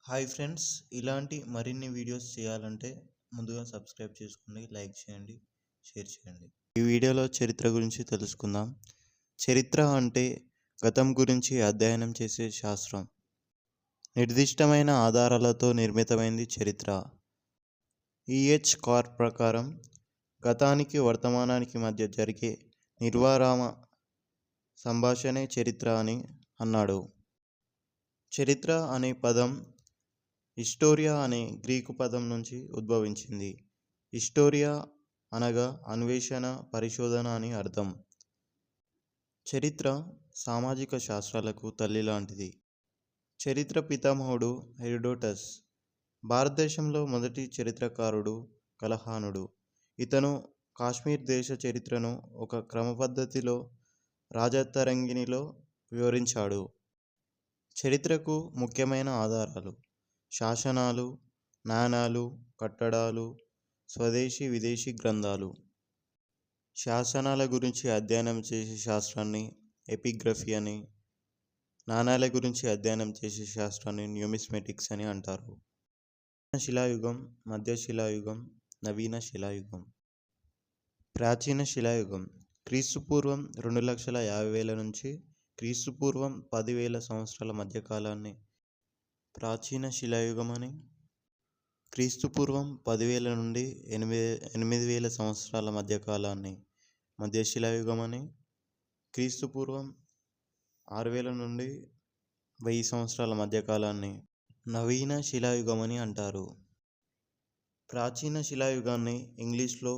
Hi friends, ఇలాంటి మరిన్ని videos చేయాలంటే ముందుగా సబ్స్క్రైబ్ చేసుకోండి, లైక్ చేయండి, షేర్ చేయండి. ఈ వీడియోలో చరిత్ర గురించి తెలుసుకుందాం. చరిత్ర అంటే గతం గురించి అధ్యయనం చేసే శాస్త్రం. నిర్దిష్టమైన ఆధారాలతో నిర్మితమైంది చరిత్ర. ఈహెచ్ కార్ ప్రకారం గతానికి వర్తమానానికి మధ్య జరిగే నిర్వారామ సంభాషణే చరిత్ర అని అన్నాడు. చరిత్ర అనే పదం హిస్టోరియా అనే గ్రీకు పదం నుంచి ఉద్భవించింది. హిస్టోరియా అనగా అన్వేషణ, పరిశోధన అని అర్థం. చరిత్ర సామాజిక శాస్త్రాలకు తల్లి లాంటిది. చరిత్ర పితామహుడు హెరోడోటస్. భారతదేశంలో మొదటి చరిత్రకారుడు కలహానుడు. ఇతను కాశ్మీర్ దేశ చరిత్రను ఒక క్రమపద్ధతిలో రాజతరంగిణిలో వివరించాడు. చరిత్రకు ముఖ్యమైన ఆధారాలు: శాసనాలు, నాణాలు, కట్టడాలు, స్వదేశీ విదేశీ గ్రంథాలు. శాసనాల గురించి అధ్యయనం చేసే శాస్త్రాన్ని ఎపిగ్రఫీ అని, నాణాల గురించి అధ్యయనం చేసే శాస్త్రాన్ని న్యూమిస్మెటిక్స్ అని అంటారు. శిలాయుగం, మధ్య శిలాయుగం, నవీన శిలాయుగం. ప్రాచీన శిలాయుగం క్రీస్తుపూర్వం 2,50,000 నుంచి క్రీస్తుపూర్వం 10,000 సంవత్సరాల మధ్యకాలాన్ని ప్రాచీన శిలాయుగం అని, క్రీస్తుపూర్వం 10,000 నుండి 8,000 సంవత్సరాల మధ్యకాలాన్ని మధ్యశిలాయుగం అని, క్రీస్తుపూర్వం 6,000 నుండి 1000 సంవత్సరాల మధ్యకాలాన్ని నవీన శిలాయుగం అని అంటారు. ప్రాచీన శిలాయుగాన్ని ఇంగ్లీష్లో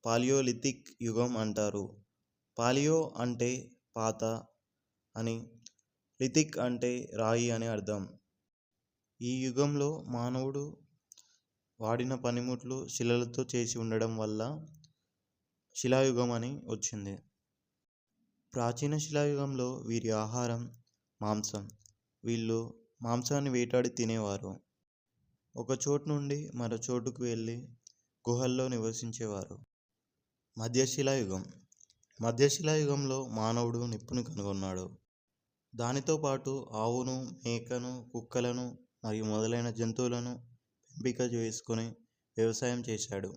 పాలియోలిథిక్ యుగం అంటారు. పాలియో అంటే పాత అని, లిథిక్ అంటే రాయి అని అర్థం. ఈ యుగంలో మానవుడు వాడిన పనిముట్లు శిలలతో చేసి ఉండడం వల్ల శిలాయుగం అని వచ్చింది. ప్రాచీన శిలాయుగంలో వీరి ఆహారం మాంసం. వీళ్ళు మాంసాన్ని వేటాడి తినేవారు. ఒక చోటు నుండి మరో చోటుకు వెళ్ళి గుహల్లో నివసించేవారు. మధ్యశిలాయుగం. మధ్యశిలాయుగంలో మానవుడు నిప్పును కనుగొన్నాడు. దానితో పాటు ఆవును, మేకను, కుక్కలను మరియు మొదలైన జంతువులను ఎంపిక చేసుకొని వ్యవసాయం చేశాడు.